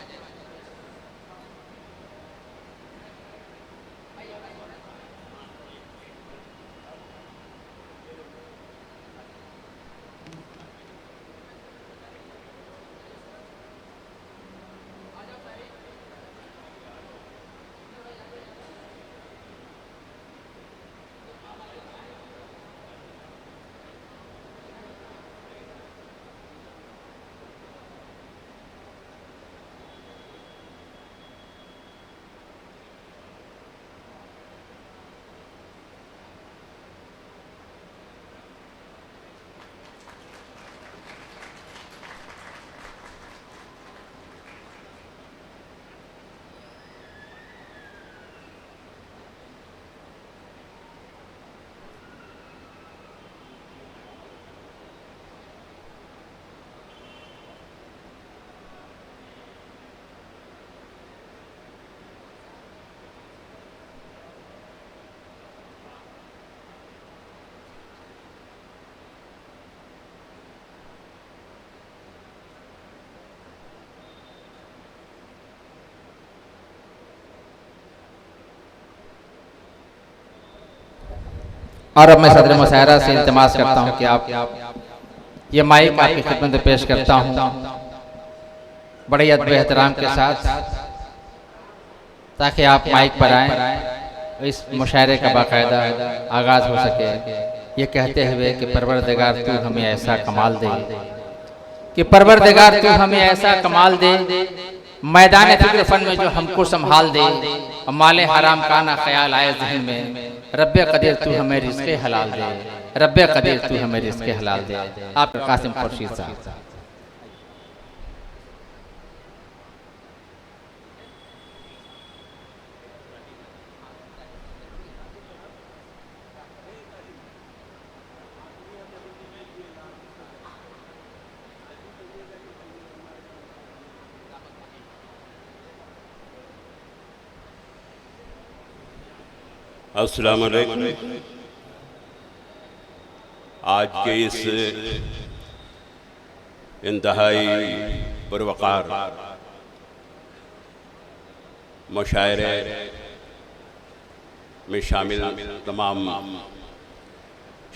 और अब मैं सदर मुशायरा से इल्तिमास करता हूँ कि आप ये माइक आपकी खिदमत में पेश करता हूँ बड़े अदब एहतराम के साथ, ताकि आप माइक पर आएँ, इस मुशायरे का बाकायदा आगाज़ हो सके, ये कहते हुए कि परवरदिगार तू हमें ऐसा कमाल दे, कि परवरदिगार तू हमें ऐसा कमाल दे, मैदान फिक्र फन में जो हमको संभाल दे, और माले हराम का ना ख्याल आए जहन में, रब्बे कदीर तू हमें रिज़्क़े हलाल दे, रब्बे कदीर तू हमें रिज़्क़े हलाल दे। आप कासिम खुर्शीद साहब। अस्सलाम वालेकुम। आज के इस इंतहाई पुरवकार मुशायरे में शामिल तमाम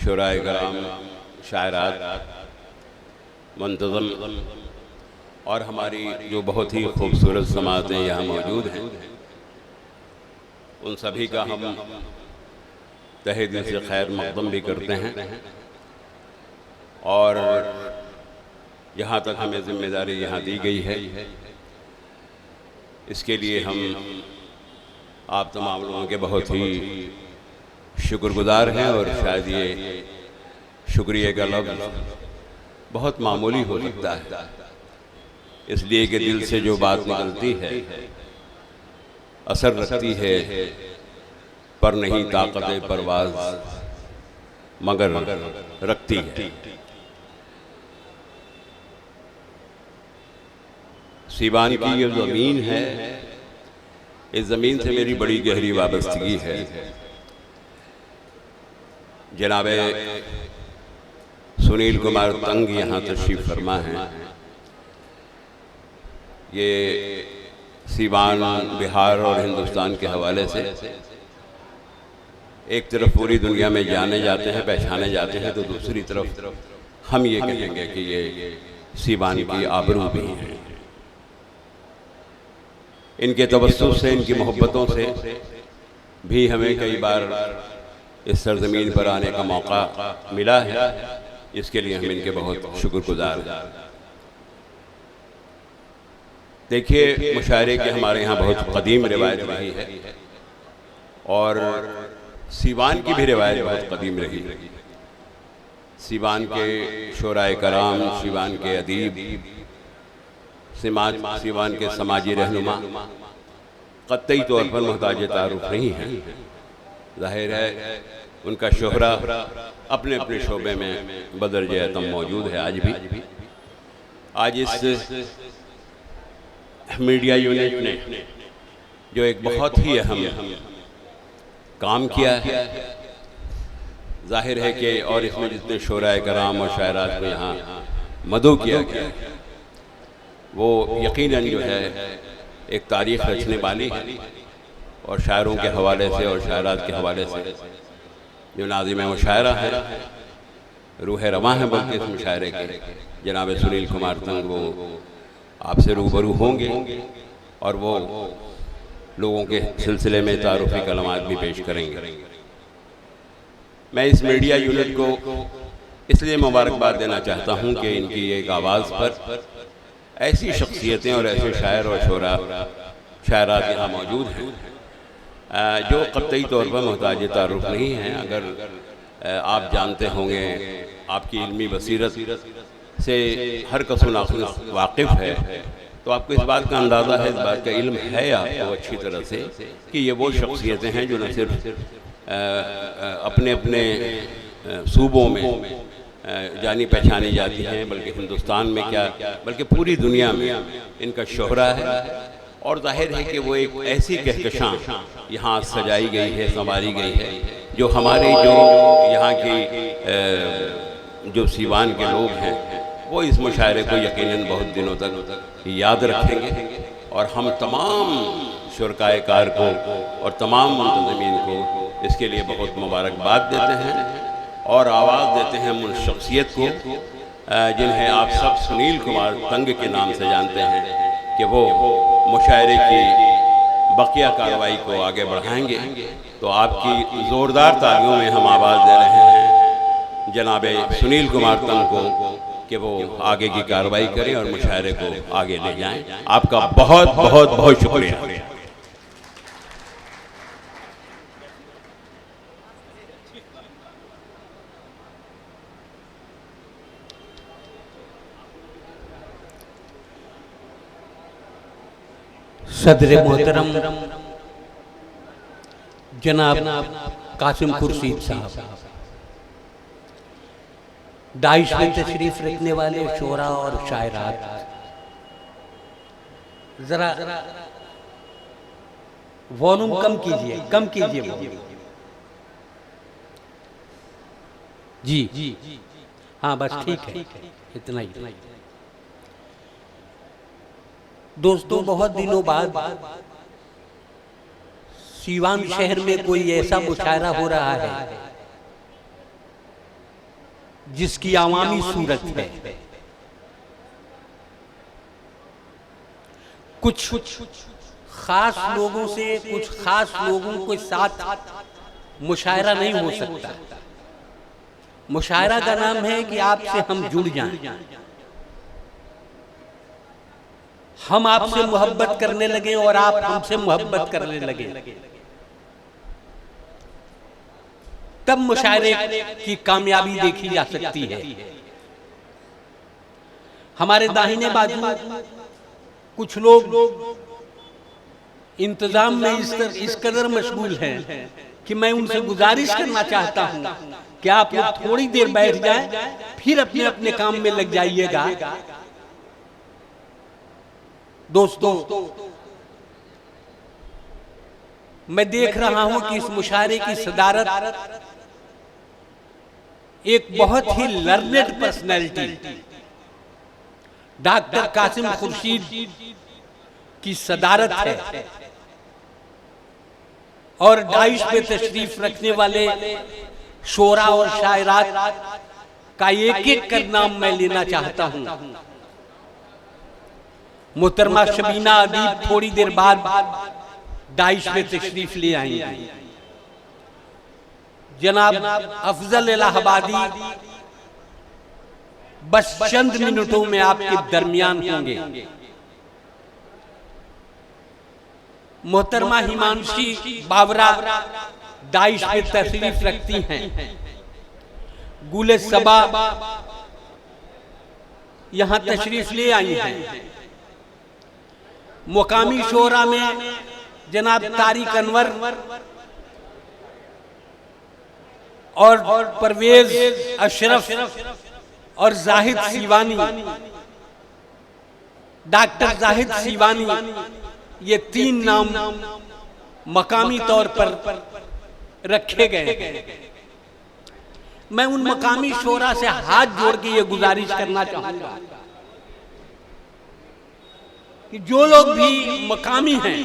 शुराए कराम, शायरात, मुंतज़म और हमारी जो बहुत ही खूबसूरत समातें यहाँ मौजूद हैं, उन सभी का हम तहे दिल से खैर मक़दम भी करते हैं। और यहाँ तक हमें ज़िम्मेदारी यहाँ दी गई है, इसके लिए हम आप तमाम लोगों के बहुत ही शुक्रगुज़ार हैं। और शायद ये शुक्रिया का लफ्ज़ बहुत मामूली हो सकता है, इसलिए कि दिल से जो बात निकलती है असर रखती है, पर नहीं ताकत परवाज़ मगर रखती है। सीवान की ये ज़मीन है, इस ज़मीन से मेरी बड़ी गहरी वाबस्तगी है। जनाबे सुनील कुमार तंग यहाँ तशरीफ़ फरमा है। ये सीवान, बिहार और हिंदुस्तान के हवाले से एक तरफ पूरी दुनिया में जाने जाते हैं, पहचाने जाते हैं, तो दूसरी तरफ हम ये कहेंगे कि ये सीवान की आबरू भी हैं। इनके तवस्सुस से, इनकी मोहब्बतों से भी हमें कई बार इस सरजमीन पर आने का मौका मिला है, इसके लिए हम इनके बहुत शुक्रगुज़ार हैं। देखिए, मुशायरे की हमारे यहाँ बहुत कदीम रिवायत रही है और सीवान की भी रिवायत बहुत कदीम रही। सीवान के शोराए कराम, सीवान के अदीब, सीवान के समाजी रहनुमा कतई तौर पर मोहताज तारुफ नहीं है। जाहिर है उनका शोहरा अपने अपने शोबे में बदरजे अतम मौजूद है आज भी। आज इस मीडिया यूनिट ने जो एक बहुत ही अहम काम किया है, जाहिर है कि और इसमें जितने शोराए कराम और शायरात को यहाँ मदऊ किया गया, वो यकीनन जो है एक तारीख़ रचने वाली है। और शायरों के हवाले से और शायरात के हवाले से जो नाज़िम मुशायरा है, रूह रवां है बल्कि इस मुशायरे के, जनाब सुनील कुमार तंग, वो आपसे रूबरू होंगे और वो लोगों के सिलसिले में तारुफ़ी कलमात भी पेश करेंगे। मैं इस मीडिया यूनिट को इसलिए मुबारकबाद देना चाहता हूँ कि इनकी एक आवाज़ पर ऐसी शख्सियतें और ऐसे शायर और शायरात यहाँ मौजूद हैं जो कतई तौर पर मोहताज तारुफ नहीं हैं। अगर आप जानते होंगे, आपकी इल्मी बसीरत से हर कसो नाखुश वाकिफ़ है, तो आपको इस बात का अंदाज़ा है, इस बात का इल्म है आपको अच्छी तरह से कि ये वो शख्सियतें हैं जो न सिर्फ अपने अपने सूबों में जानी पहचानी जाती हैं, बल्कि हिंदुस्तान में क्या बल्कि पूरी दुनिया में इनका शोहरा है। और जाहिर है कि वो एक ऐसी कहकशां यहाँ सजाई गई है, संवारी गई है, जो हमारे जो यहाँ की जो सीवान के लोग हैं वो इस मुशायरे को यकीनन बहुत दिनों तक याद रखेंगे। और हम तमाम शुरकाए कार को और तमाम मुंतज़मीन को इसके लिए बहुत मुबारकबाद देते हैं और आवाज़ देते हैं उन शख्सियत को जिन्हें आप सब सुनील कुमार तंग के नाम से जानते हैं कि वो मुशायरे की बकिया कार्रवाई को आगे बढ़ाएंगे। तो आपकी ज़ोरदार तालियों में हम आवाज़ दे रहे हैं जनाब सुनील कुमार तंग को कि वो आगे की कार्रवाई करें और मुशायरे को आगे ले जाएं। आपका बहुत बहुत बहुत शुक्रिया। सदर मोहतरम जनाब कासिम खुर्शीद साहब, दाइश में तशरीफ रखने वाले शोरा और शायरात, जरा वॉल्यूम कम कीजिए, कम कीजिए जी। हाँ बस ठीक है, इतना ही। दोस्तों, बहुत दिनों बाद सीवान शहर में कोई ऐसा मुशायरा हो रहा है जिसकी आवामी सूरत है। कुछ खास लोगों से, कुछ खास लोगों के साथ मुशायरा नहीं हो सकता। मुशायरा का नाम है कि आपसे हम जुड़ जाएं, हम आपसे मोहब्बत करने लगे और आप हमसे मोहब्बत करने लगे, तब मुशायरे की कामयाबी देखी जा सकती है। हमारे दाहिने बाजू कुछ लोग इंतजाम में इस कदर मशगूल हैं कि मैं उनसे गुजारिश करना चाहता हूं कि आप लोग थोड़ी देर बैठ जाएं, फिर अपने अपने काम में लग जाइएगा। दोस्तों, मैं देख रहा हूं कि इस मुशायरे की सदारत एक बहुत ही learned personality doctor Qasim Khurshid की सदारत है और दाइश पे तशरीफ रखने वाले शोरा और शायरात का एक एक कर नाम मैं लेना चाहता हूं। मोहतरमा शबीना अदीब थोड़ी देर बाद दाइश में तशरीफ ले आएंगे। जनाब अफजल इलाहाबादी बस चंद मिनटों में आपके दरमियान होंगे। मोहतरमा हिमांशी बावरा दाइश में तशरीफ रखती हैं। गुले सबा यहां तशरीफ ले आई हैं। मुकामी शोरा में जनाब तारिक अनवर और परवेज अशरफ और जाहिद सीवानी, डॉक्टर जाहिद सीवानी, ये तीन नाम मकामी तौर पर रखे गए। मैं उन मकामी शोरा से हाथ जोड़ के ये गुजारिश करना चाहूंगा कि जो लोग भी मकामी हैं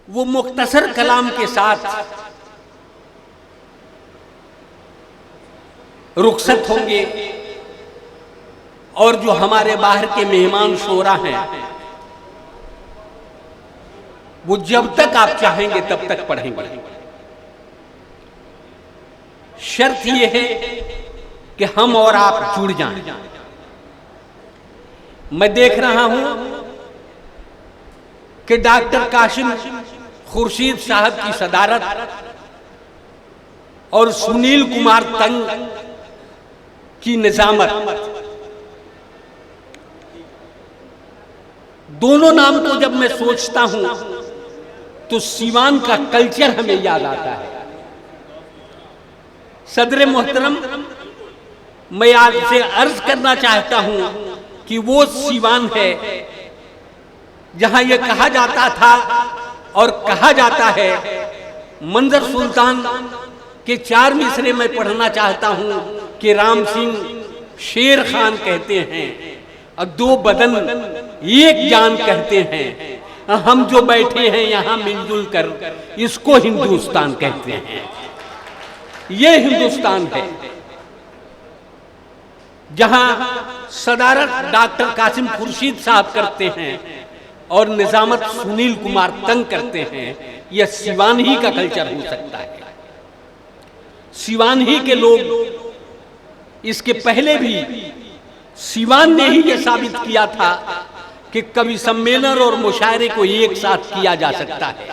वो मुख्तसर कलाम के साथ रुखसत होंगे और जो हमारे बाहर के मेहमान शोरा हैं वो जब तक आप चाहेंगे तब तक पढ़ेंगे। शर्त यह है कि हम और आप जुड़ जाएं। मैं देख रहा हूं कि डॉक्टर कासिम खुर्शीद साहब की सदारत और सुनील कुमार तंग की निजामत, दोनों नाम को जब मैं सोचता हूं तो सीवान का कल्चर हमें याद आता है। सदर मोहतरम, मैं आपसे अर्ज करना चाहता हूं कि वो सीवान है जहां यह कहा जाता था और कहा जाता है। मंजर सुल्तान के 4 मिसरे में पढ़ना चाहता हूं कि राम सिंह शेर खान कहते हैं और 2 बदन एक जान कहते हैं। हम जो बैठे हैं यहाँ मिलजुल कर, इसको हिंदुस्तान कहते हैं। ये हिंदुस्तान है जहां सदारत डॉक्टर कासिम खुर्शीद साहब करते हैं और निजामत सुनील कुमार तंग करते हैं। यह सिवान ही का कल्चर हो सकता है। सिवान ही के लोग, इसके पहले भी सिवान ने ही यह साबित किया था कि कवि सम्मेलन और मुशायरे को एक साथ किया जा सकता है।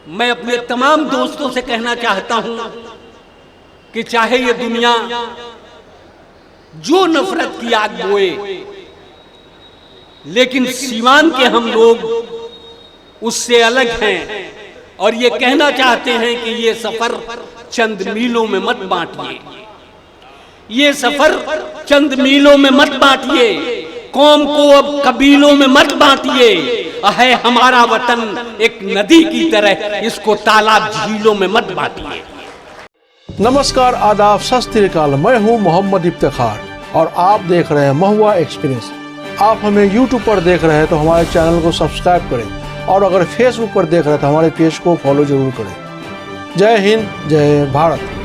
मैं अपने तमाम दोस्तों से कहना चाहता हूं कि चाहे ये दुनिया जो नफरत की आग बोए, लेकिन सिवान के हम लोग उससे अलग हैं और ये कहना चाहते हैं कि ये सफर चंद मीलों में मत बांटिए, ये सफर चंद मीलों में मत बांटिए, कौम को अब कबीलों में मत बांटिए। है हमारा वतन एक नदी की तरह, इसको तालाब झीलों में मत बांटिए। नमस्कार, आदाब, सत श्री अकाल। मैं हूं मोहम्मद इफ्तिखार और आप देख रहे हैं महुआ एक्सप्रेस। आप हमें YouTube पर देख रहे हैं तो हमारे चैनल को सब्सक्राइब करें और अगर Facebook पर देख रहे हैं तो हमारे पेज को फॉलो जरूर करें। जय हिंद, जय भारत।